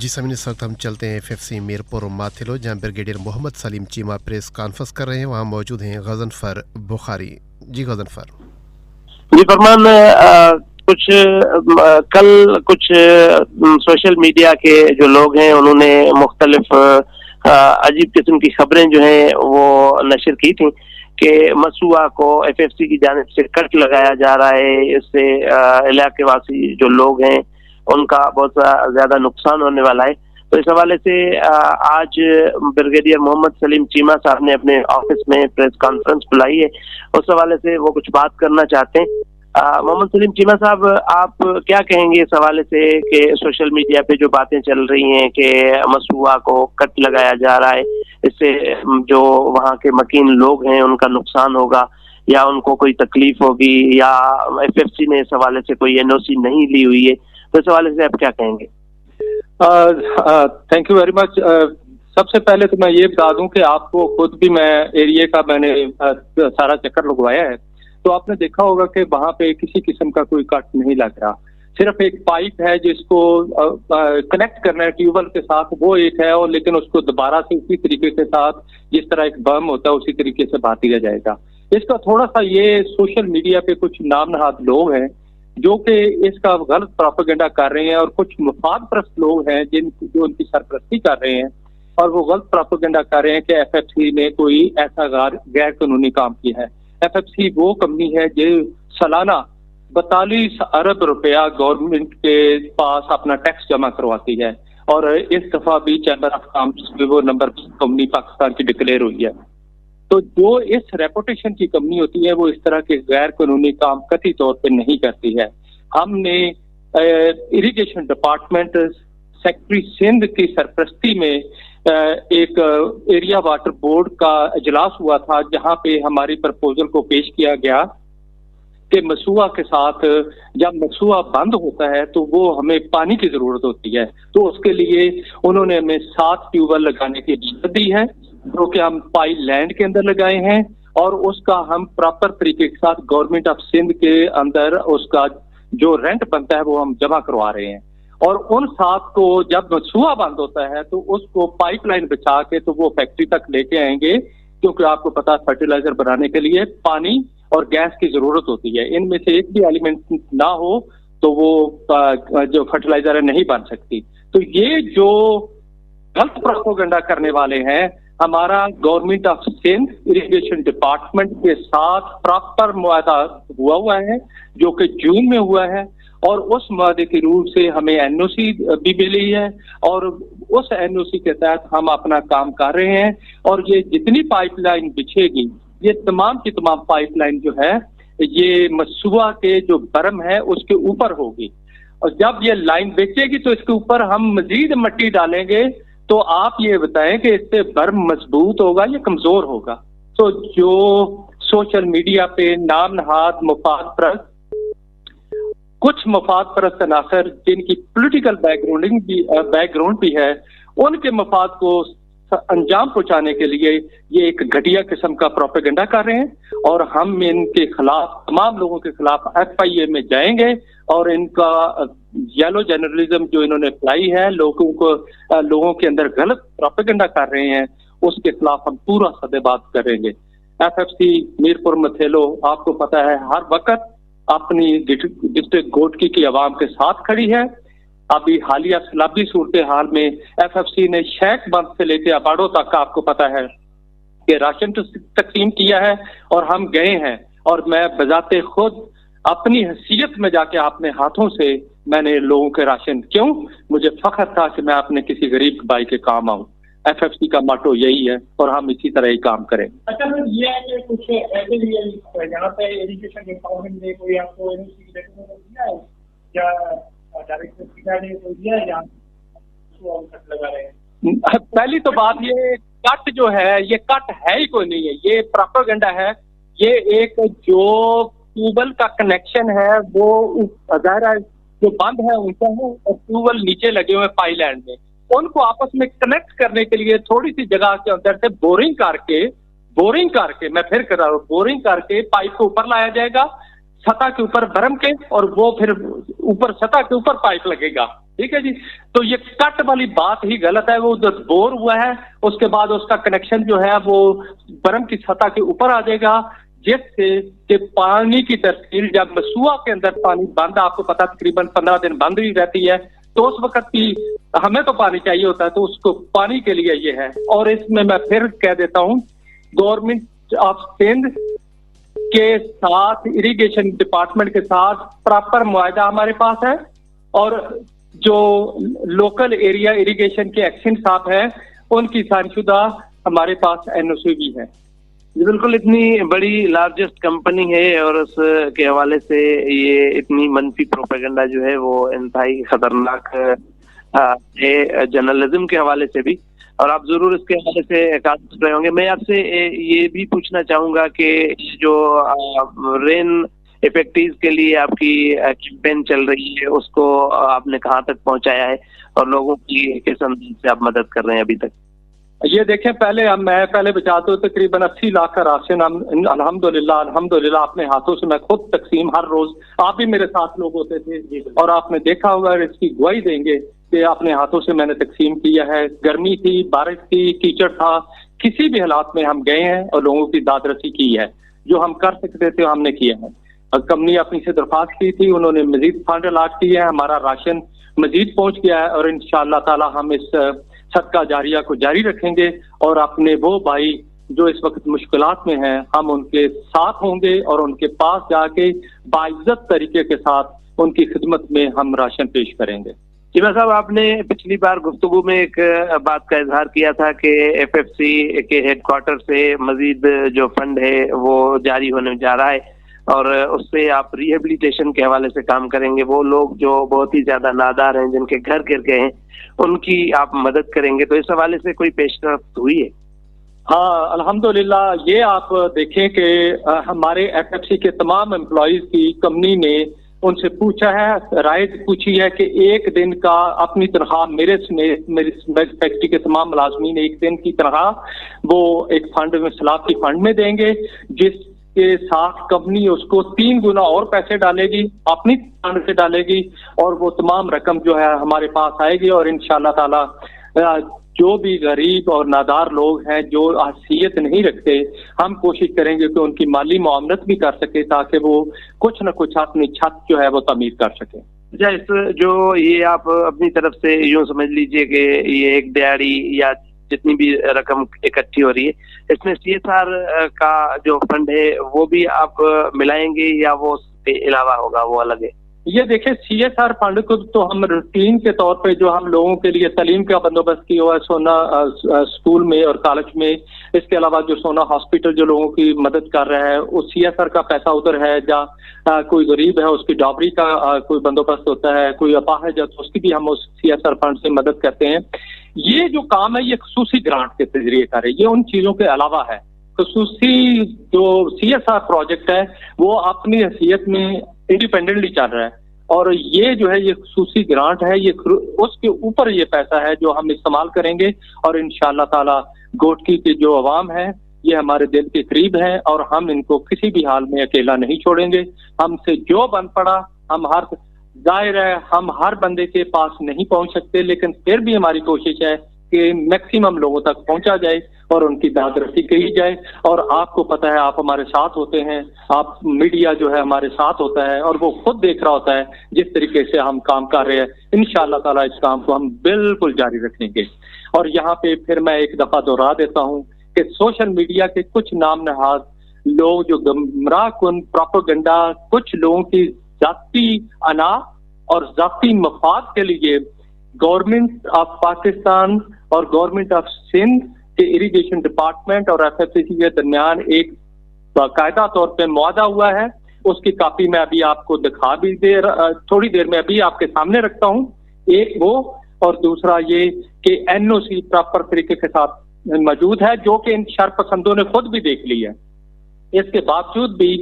जी समीन, इस वक्त हम चलते हैं FFC मीरपुर माथिलो, जहाँ brigadier Mohammad Saleem Cheema press conference कर रहे हैं। वहाँ मौजूद हैं गजनफर बुखारी। जी गजनफर। जी फरमान, कुछ कल कुछ सोशल मीडिया के जो लोग हैं उन्होंने मुख्तलिफ अजीब किस्म की खबरें जो हैं वो नशर की थी कि मसूआ को FFC की जानिब से कट लगाया जा रहा है। इससे इलाके वासी जो लोग हैं उनका बहुत ज्यादा नुकसान होने वाला है। तो इस हवाले से आज ब्रिगेडियर मोहम्मद सलीम चीमा साहब ने अपने ऑफिस में प्रेस कॉन्फ्रेंस बुलाई है। उस हवाले से वो कुछ बात करना चाहते हैं। मोहम्मद सलीम चीमा साहब, आप क्या कहेंगे इस हवाले से कि सोशल मीडिया पे जो बातें चल रही हैं कि मसूआ को कट लगाया जा रहा है, इससे जो वहाँ के मकीन लोग हैं उनका नुकसान होगा या उनको कोई तकलीफ होगी, या FFC ने इस हवाले से कोई NOC नहीं ली हुई है, तो इस हवाले से आप क्या कहेंगे? Thank you very much. सबसे पहले तो मैं ये बता दूं कि आपको खुद भी मैं एरिया का मैंने सारा चक्कर लगवाया है, तो आपने देखा होगा कि वहां पे किसी किस्म का कोई कट नहीं लग रहा। सिर्फ एक पाइप है जिसको कनेक्ट करना है ट्यूबवेल के साथ, वो एक है, और लेकिन उसको दोबारा से उसी तरीके के साथ जिस तरह एक बम होता है उसी तरीके से बांध दिया जाएगा। इसका थोड़ा सा ये सोशल मीडिया पे कुछ नाम नहाद लोग हैं जो कि इसका गलत प्रोपेगेंडा कर रहे हैं, और कुछ मुफाद परस्त लोग हैं जो उनकी सरपरस्ती कर रहे हैं, और वो गलत प्रोपेगेंडा कर रहे हैं कि FFC ने कोई ऐसा गैर कानूनी काम किया है। FFC वो कंपनी है जो सालाना 42 अरब रुपया गवर्नमेंट के पास अपना टैक्स जमा करवाती है, और इस दफा भी चैम्बर ऑफ कॉमर्स वो नंबर कंपनी पाकिस्तान की डिक्लेयर हुई है। तो जो इस रेपुटेशन की कंपनी होती है वो इस तरह के गैर कानूनी काम कतई तौर पे नहीं करती है। हमने इरिगेशन डिपार्टमेंट सेक्रेटरी सिंध की सरपरस्ती में एक एरिया वाटर बोर्ड का इजलास हुआ था, जहां पे हमारी प्रपोजल को पेश किया गया कि मसूआ के साथ जब मसूआ बंद होता है तो वो हमें पानी की जरूरत होती है, तो उसके लिए उन्होंने हमें 7 ट्यूबवेल लगाने की इजाजत दी है, जो कि हम पाई लैंड के अंदर लगाए हैं, और उसका हम प्रॉपर तरीके के साथ गवर्नमेंट ऑफ सिंध के अंदर उसका जो रेंट बनता है वो हम जमा करवा रहे हैं। और उन 7 को जब मसूआ बंद होता है तो उसको पाइपलाइन बिछा के तो वो फैक्ट्री तक लेके आएंगे, क्योंकि आपको पता है फर्टिलाइजर बनाने के लिए पानी और गैस की जरूरत होती है। इनमें से एक भी एलिमेंट ना हो तो वो जो फर्टिलाइजर है नहीं बन सकती। तो ये जो गलत प्रोपेगेंडा करने वाले हैं, हमारा government of Sindh irrigation department के साथ प्रॉपर मुआहदा हुआ है जो कि जून में हुआ है, और उस मुआहदे के रूप से हमें NOC भी मिली है, और उस NOC के तहत हम अपना काम कर रहे हैं। और ये जितनी पाइपलाइन बिछेगी, ये तमाम की तमाम पाइपलाइन जो है ये मसूआ के जो बर्म है उसके ऊपर होगी, और जब ये लाइन बिछेगी तो इसके ऊपर हम मजीद मिट्टी डालेंगे। तो आप ये बताएं कि इससे बर्म मजबूत होगा या कमजोर होगा? तो जो सोशल मीडिया पे नाम नहाद मुफाद परस्त, कुछ मुफाद परस्त अनासर जिनकी पॉलिटिकल बैकग्राउंड भी है, उनके मफाद को अंजाम पहुंचाने के लिए ये एक घटिया किस्म का प्रोपेगेंडा कर रहे हैं, और हम इनके खिलाफ, तमाम लोगों के खिलाफ FIA में जाएंगे, और इनका येलो जर्नलिज्म जो इन्होंने फैलाई है, लोगों के अंदर गलत प्रोपेगेंडा कर रहे हैं, उसके खिलाफ हम पूरा सदेबात करेंगे। FFC मीरपुर मथेलो आपको पता है हर वक्त अपनी डिस्ट्रिक्ट गोटकी की आवाम के साथ खड़ी है। अभी हालिया सैलाबी सूरत हाल में FFC ने शेख बंद से लेकर अबाड़ो तक आपको पता है कि राशन तकसीम किया है, और हम गए हैं, और मैं बजाते खुद अपनी हैसियत में जाके अपने हाथों से मैंने लोगों के राशन, क्यों मुझे फख्र था कि मैं अपने किसी गरीब भाई के काम आऊं। FFC का मोटो यही है, और हम इसी तरह ही काम करें। अच्छा सर, ये है कि कुछ ऐसे भी यहाँ पे इरिगेशन डिपार्टमेंट ने कोई आपको NOC दिया है या डायरेक्टर ने कोई दिया है, या कट लगा रहे हैं? पहली तो बात, ये कट जो है ये कट है ही कोई नहीं है, ये प्रोपेगेंडा है। ये एक जो ट्यूबवेल का कनेक्शन है वो ज़ाहिर है जो बंद है उनका है, और ट्यूबवेल नीचे लगे हुए पाइलैंड में, उनको आपस में कनेक्ट करने के लिए थोड़ी सी जगह के अंदर से बोरिंग करके मैं फिर कर रहा हूँ, बोरिंग करके पाइप को ऊपर लाया जाएगा, सतह के ऊपर भरम के और वो फिर ऊपर सतह के ऊपर पाइप लगेगा, ठीक है जी। तो ये कट वाली बात ही गलत है। वो जब बोर हुआ है उसके बाद उसका कनेक्शन जो है वो बर्म की सतह के ऊपर आ जाएगा, जिससे कि पानी की तरसील, जब मसूआ के अंदर पानी बंद, आपको पता तकरीबन 15 दिन बंद ही रहती है, तो उस वक्त भी हमें तो पानी चाहिए होता है, तो उसको पानी के लिए ये है। और इसमें मैं फिर कह देता हूँ, गवर्नमेंट ऑफ सिंध के साथ, इरिगेशन डिपार्टमेंट के साथ प्रॉपर मुआहदा हमारे पास है, और जो लोकल एरिया इरिगेशन के एक्शन साहब हैं उनकी सानशुदा हमारे पास एनओसी भी है। जी बिल्कुल, इतनी बड़ी लार्जेस्ट कंपनी है और उसके हवाले से ये इतनी मनफी प्रोपेगेंडा जो है वो इंतहाई खतरनाक है जर्नलिज्म के हवाले से भी, और आप जरूर इसके हवाले से काम कर रहे होंगे। मैं आपसे ये भी पूछना चाहूंगा कि जो रेन इफेक्टिव के लिए आपकी कैंपेन चल रही है उसको आपने कहाँ तक पहुंचाया है और लोगों की किस अंदाज से आप मदद कर रहे हैं अभी तक? ये देखें, मैं पहले बचाता हूँ तकरीबन 80 लाख का राशन हम अल्हम्दुलिल्लाह अपने हाथों से मैं खुद तकसीम हर रोज, आप भी मेरे साथ लोग होते थे और आपने देखा होगा, इसकी गवाही देंगे कि अपने हाथों से मैंने तकसीम किया है। गर्मी थी, बारिश थी, कीचड़ था, किसी भी हालात में हम गए हैं और लोगों की दादरसी की है। जो हम कर सकते थे हमने किया है। कंपनी अपनी से दरख्वास्त की थी, उन्होंने मजीद फंड अलाट किए हैं, हमारा राशन मजीद पहुंच गया है और इंशाअल्लाह ताला हम इस सदका जारिया को जारी रखेंगे और अपने वो भाई जो इस वक्त मुश्किलात में हैं हम उनके साथ होंगे और उनके पास जाके बाइज्जत तरीके के साथ उनकी खिदमत में हम राशन पेश करेंगे। चिमा साहब, आपने पिछली बार गुफ्तगू में एक बात का इजहार किया था कि एफएफसी के हेडक्वार्टर से मजीद जो फंड है वो जारी होने जा रहा है और उससे आप रिहेबिलिटेशन के हवाले से काम करेंगे। वो लोग जो बहुत ही ज्यादा नादार हैं, जिनके घर गिर गए हैं, उनकी आप मदद करेंगे, तो इस हवाले से कोई पेशरफ्त हुई है? हाँ अल्हम्दुलिल्लाह, ये आप देखें कि हमारे एफएफसी के तमाम एम्प्लॉयज की कंपनी ने उनसे पूछा है, राय पूछी है कि एक दिन का अपनी तनख्वाह मेरी फैक्ट्री के तमाम मुलाजमीन एक दिन की तनख्वाह वो एक फंड में, सलाब की फंड में देंगे, जिसके साथ कंपनी उसको 3 गुना और पैसे डालेगी, अपनी फंड से डालेगी और वो तमाम रकम जो है हमारे पास आएगी। और इंशाअल्लाह ताला जो भी गरीब और नादार लोग हैं जो हैसियत नहीं रखते, हम कोशिश करेंगे कि उनकी माली मुआवनत भी कर सके ताकि वो कुछ न कुछ अपनी छत जो है वो तमीर कर सके। जो ये आप अपनी तरफ से यूं समझ लीजिए कि ये एक दिहाड़ी या जितनी भी रकम इकट्ठी हो रही है, इसमें सीएसआर का जो फंड है वो भी आप मिलाएंगे या वो उसके अलावा होगा, वो अलग है? ये देखिए, सीएसआर फंड को तो हम रूटीन के तौर पे जो हम लोगों के लिए तालीम का बंदोबस्त किया हुआ है सोना स्कूल में और कॉलेज में, इसके अलावा जो सोना हॉस्पिटल जो लोगों की मदद कर रहा है, उस सीएसआर का पैसा उधर है। जहाँ कोई गरीब है उसकी डॉबरी का कोई बंदोबस्त होता है, कोई अपाहिज है तो उसकी भी हम उस सीएसआर फंड से मदद करते हैं। ये जो काम है ये खसूसी ग्रांट के जरिए कर रहे, ये उन चीजों के अलावा है। खसूसी जो सीएसआर प्रोजेक्ट है वो अपनी हैसियत में इंडिपेंडेंटली चल रहा है और ये जो है ये खसूसी ग्रांट है, ये उसके ऊपर ये पैसा है जो हम इस्तेमाल करेंगे और इंशाअल्लाह ताला गोटकी के जो अवाम है ये हमारे दिल के करीब है और हम इनको किसी भी हाल में अकेला नहीं छोड़ेंगे। हमसे जो बन पड़ा, हम जाहिर है हम हर बंदे के पास नहीं पहुंच सकते, लेकिन फिर भी हमारी कोशिश है कि मैक्सिमम लोगों तक पहुंचा जाए और उनकी दादरसी की जाए। और आपको पता है आप हमारे साथ होते हैं, आप मीडिया जो है हमारे साथ होता है और वो खुद देख रहा होता है जिस तरीके से हम काम कर रहे हैं। इंशाअल्लाह ताला इस काम को हम बिल्कुल जारी रखेंगे। और यहाँ पे फिर मैं एक दफा दोहरा देता हूँ कि सोशल मीडिया के कुछ नाम नहाज लोग जो गुमराह कुन प्रोपेगेंडा, कुछ लोगों की जाती अना और जाती मफाद के लिए गवर्नमेंट ऑफ पाकिस्तान और गवर्नमेंट ऑफ सिंध के इरिगेशन डिपार्टमेंट और एफएफसी के दरमियान एक बाकायदा तौर पे मुआहदा हुआ है, उसकी कॉपी मैं अभी आपको दिखा भी थोड़ी देर में अभी आपके सामने रखता हूँ। एक वो और दूसरा ये कि एनओसी प्रॉपर तरीके के साथ मौजूद है जो कि इन शरपसंदों ने खुद भी देख ली है। इसके बावजूद भी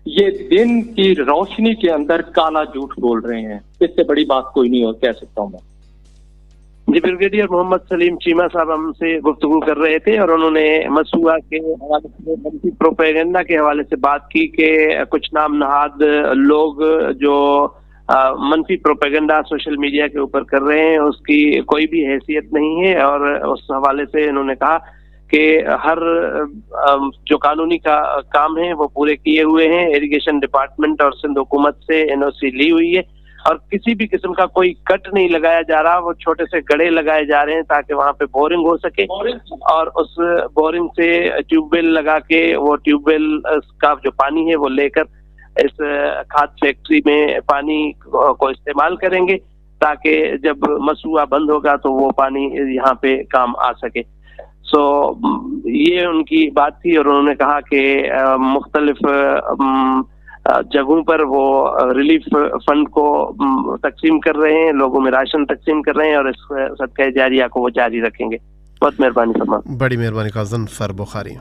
ये दिन की रोशनी के अंदर काला झूठ बोल रहे हैं, इससे बड़ी बात कोई नहीं हो कह सकता हूँ मैं। जी, ब्रिगेडियर मोहम्मद सलीम चीमा साहब हमसे गुफ्तगू कर रहे थे और उन्होंने मसूआ के हवाले से, मनफी प्रोपेगेंडा के हवाले से बात की कि कुछ नाम नहाद लोग जो मनफी प्रोपेगेंडा सोशल मीडिया के ऊपर कर रहे हैं उसकी कोई भी हैसियत नहीं है। और उस हवाले से इन्होंने कहा कि हर जो कानूनी का काम है वो पूरे किए हुए हैं। इरिगेशन डिपार्टमेंट और सिंध हुकूमत से एनओसी ली हुई है और किसी भी किस्म का कोई कट नहीं लगाया जा रहा। वो छोटे से गड्ढे लगाए जा रहे हैं ताकि वहां पे बोरिंग हो सके और उस बोरिंग से ट्यूबवेल लगा के वो ट्यूबवेल का जो पानी है वो लेकर इस खाद फैक्ट्री में पानी को इस्तेमाल करेंगे ताकि जब मसूआ बंद होगा तो वो पानी यहाँ पे काम आ सके। सो ये उनकी बात थी और उन्होंने कहा कि मुख्तलिफ जगहों पर वो रिलीफ फंड को तकसीम कर रहे हैं, लोगों में राशन तकसीम कर रहे हैं और इस सदका जारिया को वो जारी रखेंगे। बहुत मेहरबानी फरमा। बड़ी मेहरबानी गज़नफ़र बुखारी।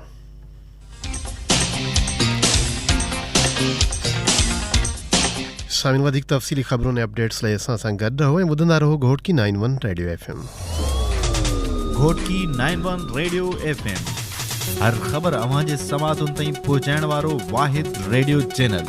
सामिन वधिक तफसीली खबरों ने अपडेट्स लाए सां गड रहो ऐं ॿुधंदा रहो घोट की 91 रेडियो FM। घोट की 91 रेडियो FM हर ख़बर अवां जे समातुनि ताईं पहुचाइण वारो वाहिद रेडियो चैनल।